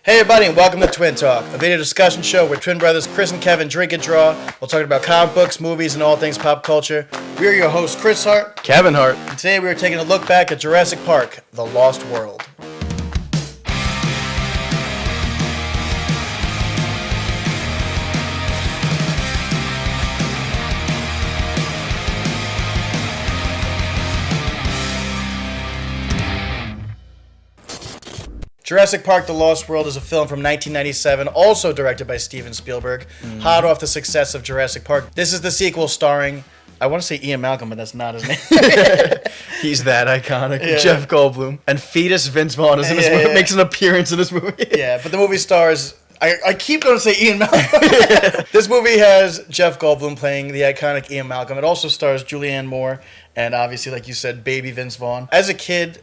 Hey everybody, and welcome to Twin Talk, a video discussion show where twin brothers Chris and Kevin drink and draw. We'll talk about comic books, movies, and all things pop culture. We are your hosts, Chris Hart, Kevin Hart, and today we are taking a look back at Jurassic Park, The Lost World. Jurassic Park: The Lost World is a film from 1997, also directed by Steven Spielberg, hot off the success of Jurassic Park. This is the sequel starring, I want to say Ian Malcolm, but that's not his name. he's that iconic. Yeah. Jeff Goldblum. And fetus Vince Vaughn is in this movie, makes an appearance in this movie. Yeah, but the movie stars, I keep going to say Ian Malcolm. This movie has Jeff Goldblum playing the iconic Ian Malcolm. It also stars Julianne Moore and obviously, like you said, baby Vince Vaughn. As a kid,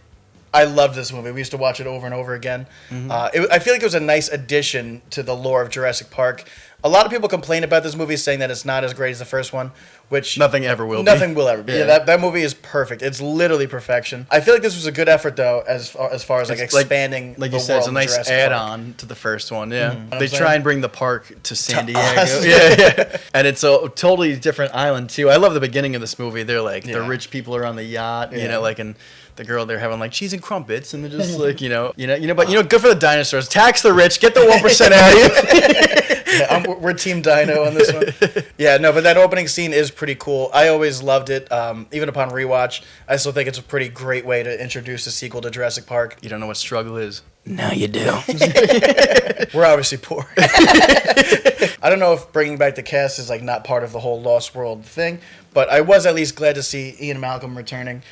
I loved this movie. We used to watch it over and over again. I feel like it was a nice addition to the lore of Jurassic Park. A lot of people complain about this movie, saying that it's not as great as the first one, which Nothing ever will be. Nothing will ever be. Yeah, that movie is perfect. It's literally perfection. I feel like this was a good effort, though, as far as like expanding. Like the you said, world it's a nice of Jurassic add-on to the first one. Yeah, they saying? try and bring the park to San Diego. us. Yeah, and it's a totally different island too. I love the beginning of this movie. They're like the rich people are on the yacht, you know, like and. The girl, they're having like cheese and crumpets, and they're just like, but good for the dinosaurs. Tax the rich, get the 1% out of you. We're Team Dino on this one. Yeah, no, but that opening scene is pretty cool. I always loved it. Even upon rewatch, I still think it's a pretty great way to introduce a sequel to Jurassic Park. You don't know what struggle is. Now you do. We're obviously poor. I don't know if bringing back the cast is like not part of the whole Lost World thing, but I was at least glad to see Ian Malcolm returning.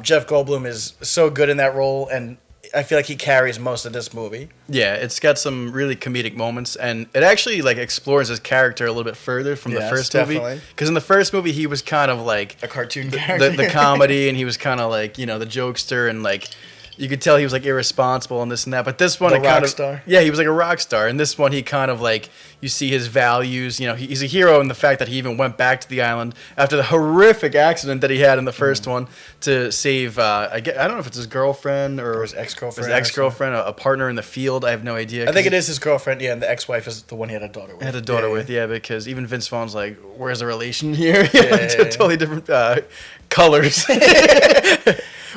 Jeff Goldblum is so good in that role, and I feel like he carries most of this movie. Yeah, it's got some really comedic moments, and it actually like explores his character a little bit further from the first movie. Because in the first movie, he was kind of like a cartoon character, the comedy, and he was kind of like the jokester, and like you could tell he was like irresponsible and this and that. But this one, he was like a rock star. And this one, he kind of like you see his values. He's a hero in the fact that he even went back to the island after the horrific accident that he had in the first one to save. I don't know if it's his girlfriend or his ex-girlfriend. His ex-girlfriend, a partner in the field. I have no idea. I think it is his girlfriend. Yeah, and the ex-wife is the one he had a daughter with. Yeah, because even Vince Vaughn's like, "Where's the relation here?" Totally different colors.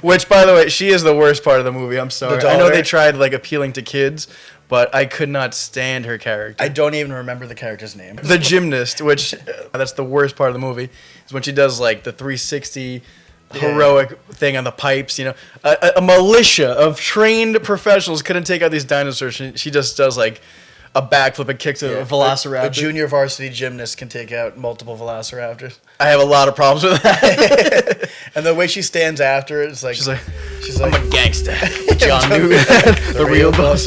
Which, by the way, she is the worst part of the movie. I'm sorry. I know they tried like appealing to kids, but I could not stand her character. I don't even remember the character's name. The gymnast, which that's the worst part of the movie, is when she does like the 360 heroic thing on the pipes. A militia of trained professionals couldn't take out these dinosaurs. She just does like a backflip and kicks a velociraptor. A junior varsity gymnast can take out multiple velociraptors. I have a lot of problems with that. And the way she stands after it, it's like... She's like I'm a gangster. John Newman. the real boss.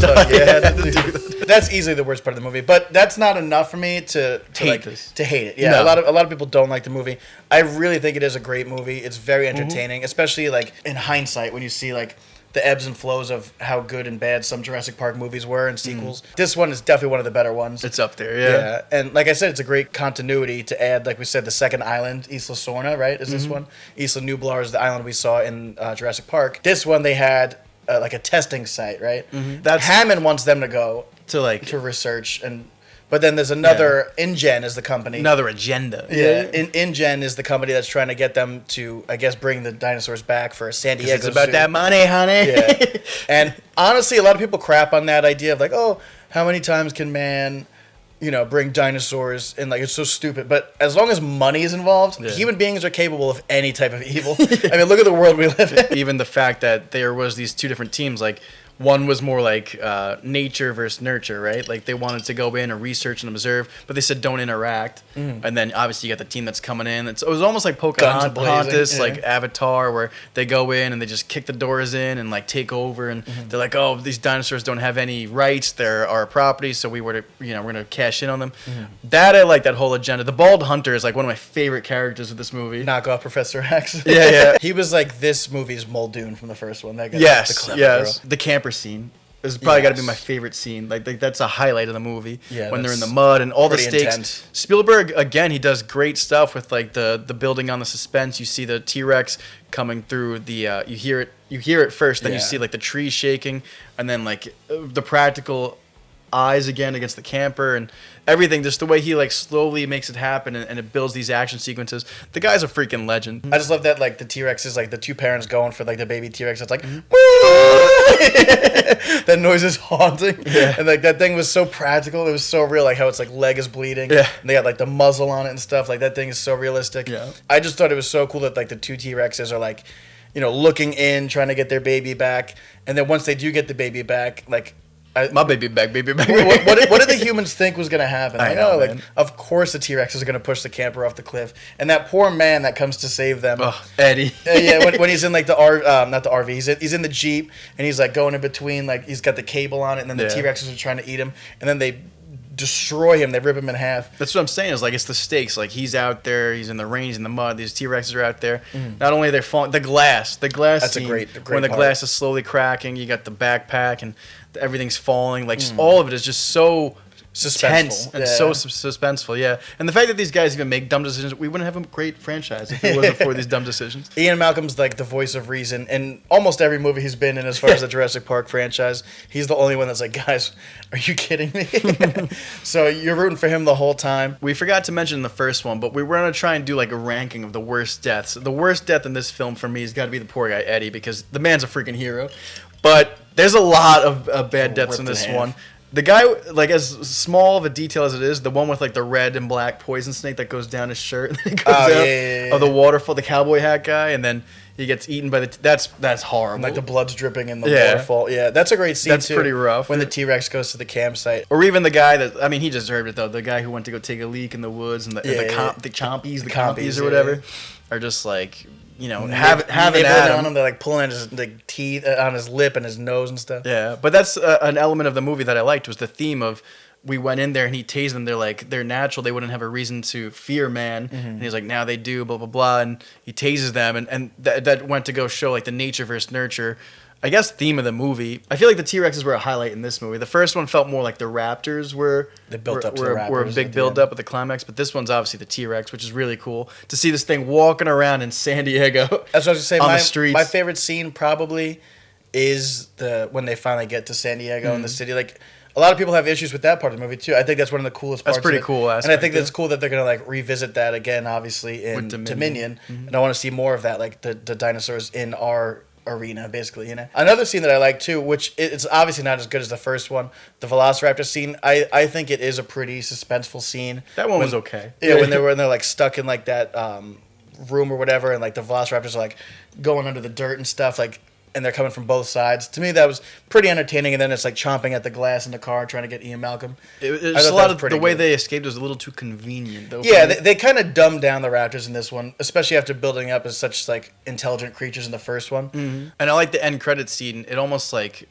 That's easily the worst part of the movie. But that's not enough for me to hate it. Yeah, no. A lot of people don't like the movie. I really think it is a great movie. It's very entertaining, especially like in hindsight when you see like the ebbs and flows of how good and bad some Jurassic Park movies were and sequels. This one is definitely one of the better ones. It's up there, yeah. And like I said, it's a great continuity to add, like we said, the second island, Isla Sorna, right? Is this one? Isla Nublar is the island we saw in Jurassic Park. This one, they had like a testing site, right? Hammond wants them to go to research But then there's another, InGen is the company. Another agenda. Yeah, InGen is the company that's trying to get them to, I guess, bring the dinosaurs back for a San Diego zoo. It's about that money, honey. Yeah. And honestly, a lot of people crap on that idea of like, oh, how many times can man, bring dinosaurs? And like, it's so stupid. But as long as money is involved, human beings are capable of any type of evil. I mean, look at the world we live in. Even the fact that there was these two different teams, like, one was more like nature versus nurture, right? Like they wanted to go in and research and observe, but they said don't interact. And then obviously you got the team that's coming in. It was almost like Pocahontas, like Avatar, where they go in and they just kick the doors in and like take over. And they're like, oh, these dinosaurs don't have any rights; they're our property. So we're gonna cash in on them. That I like that whole agenda. The bald hunter is like one of my favorite characters of this movie. Knock off Professor X. Yeah. He was like this movie's Muldoon from the first one. That guy. Yes. The camper scene is probably got to be my favorite scene. Like that's a highlight of the movie. Yeah, when they're in the mud and all the stakes. Intense. Spielberg again, he does great stuff with like the building on the suspense. You see the T-Rex coming through the you hear it first, then you see like the trees shaking, and then like the practical eyes again against the camper and everything. Just the way he like slowly makes it happen and it builds these action sequences. The guy's a freaking legend. I just love that like the T-Rex is like the two parents going for like the baby T-Rex. It's like that noise is haunting. Yeah. And like that thing was so practical. It was so real. Like how its like leg is bleeding. Yeah. And they got like the muzzle on it and stuff. Like that thing is so realistic. Yeah. I just thought it was so cool that like the two T-Rexes are like, you know, looking in, trying to get their baby back, and then once they do get the baby back, like. My baby back. What did the humans think was going to happen? I know, like, man. of course the T-Rex is going to push the camper off the cliff. And that poor man that comes to save them. Oh, Eddie. When he's in like the not the RV, he's in the Jeep, and he's like going in between, like he's got the cable on it, and then the T-Rexes are trying to eat him, and then they destroy him, they rip him in half. That's what I'm saying, is like it's the stakes. Like he's out there, he's in the rain, he's in the mud, these T-Rexes are out there. Not only they're falling, the glass That's scene, a great when the part. glass is slowly cracking, you got the backpack and everything's falling, like just all of it is just so tense and so suspenseful, yeah. And the fact that these guys even make dumb decisions, we wouldn't have a great franchise if it wasn't for these dumb decisions. Ian Malcolm's like the voice of reason in almost every movie he's been in as far as the Jurassic Park franchise. He's the only one that's like, guys, are you kidding me? So you're rooting for him the whole time. We forgot to mention the first one, but we were going to try and do like a ranking of the worst deaths. The worst death in this film for me has got to be the poor guy, Eddie, because the man's a freaking hero. But there's a lot of bad deaths in this one. The guy, like, as small of a detail as it is, the one with, like, the red and black poison snake that goes down his shirt and it goes out of the waterfall, the cowboy hat guy, and then he gets eaten by the... That's horrible. And, like, the blood's dripping in the waterfall. Yeah, that's a great scene, That's pretty rough. When the T-Rex goes to the campsite. Or even the guy that... I mean, he deserved it, though. The guy who went to go take a leak in the woods and the compies or whatever are just, like... You know, having on him, they're like pulling his like teeth on his lip and his nose and stuff. Yeah, but that's an element of the movie that I liked, was the theme of we went in there and he tased them. They're like, they're natural. They wouldn't have a reason to fear man. And he's like, now they do, blah, blah, blah. And he tases them. And that went to go show like the nature versus nurture, I guess, theme of the movie. I feel like the T-Rexes were a highlight in this movie. The first one felt more like the Raptors were a big build up at the climax, but this one's obviously the T-Rex, which is really cool to see this thing walking around in San Diego. That's what I was gonna say. The streets. My favorite scene probably is when they finally get to San Diego in the city. Like, a lot of people have issues with that part of the movie too. I think that's one of the coolest parts. That's pretty of it. cool. And I think that's cool that they're gonna like revisit that again, obviously in Dominion. And I want to see more of that, like the dinosaurs in our arena, basically, you know. Another scene that I like too, which it's obviously not as good as the first one, the Velociraptor scene. I think it is a pretty suspenseful scene. That one was okay. Yeah, when they're like stuck in like that room or whatever, and like the Velociraptors are like going under the dirt and stuff, like, and they're coming from both sides. To me, that was pretty entertaining. And then it's like chomping at the glass in the car trying to get Ian Malcolm. It's a lot of the way they escaped was a little too convenient, though. Yeah, they kind of dumbed down the raptors in this one, especially after building up as such like intelligent creatures in the first one. And I like the end credit scene. It almost like,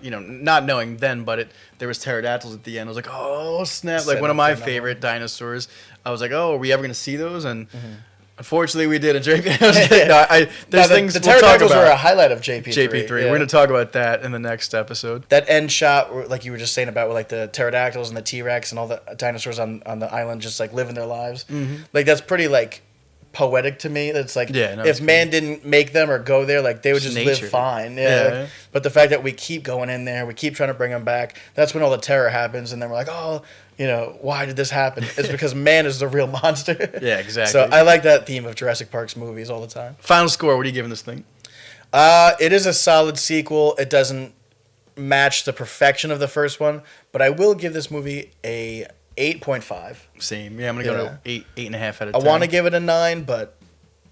you know, not knowing then, but there was pterodactyls at the end. I was like, oh snap! Like one of my favorite dinosaurs. I was like, oh, are we ever gonna see those? And unfortunately, we did. And there's things the pterodactyls were a highlight of JP3. JP3. We're going to talk about that in the next episode. That end shot, like you were just saying about, with like the pterodactyls and the T-Rex and all the dinosaurs on the island just like living their lives. Like that's pretty like poetic to me. That's like, if man didn't make them or go there, like they would just live fine. Yeah. But the fact that we keep going in there, we keep trying to bring them back, that's when all the terror happens, and then we're like, oh, you know, why did this happen? It's because man is the real monster. Yeah, exactly. So I like that theme of Jurassic Park's movies all the time. Final score, what are you giving this thing? It is a solid sequel. It doesn't match the perfection of the first one, but I will give this movie a 8.5. Same. Yeah, I'm going to go to 8.5 out of 10. I want to give it a 9, but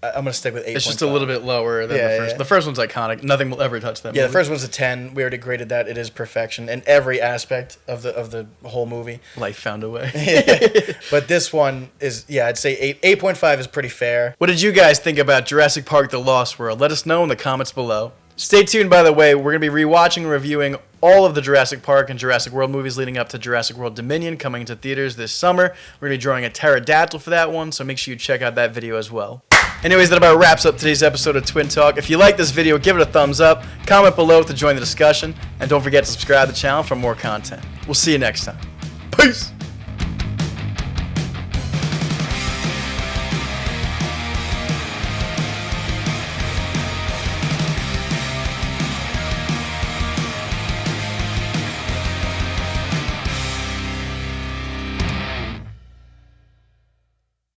I'm going to stick with 8.5. It's just a little bit lower than the first. The first one's iconic. Nothing will ever touch that movie. The first one's a 10. We already graded that. It is perfection in every aspect of the whole movie. Life found a way. But this one is, I'd say 8.5 is pretty fair. What did you guys think about Jurassic Park: The Lost World? Let us know in the comments below. Stay tuned, by the way. We're going to be rewatching and reviewing all of the Jurassic Park and Jurassic World movies leading up to Jurassic World Dominion coming into theaters this summer. We're going to be drawing a pterodactyl for that one, so make sure you check out that video as well. Anyways, that about wraps up today's episode of Twin Talk. If you like this video, give it a thumbs up, comment below to join the discussion, and don't forget to subscribe to the channel for more content. We'll see you next time. Peace!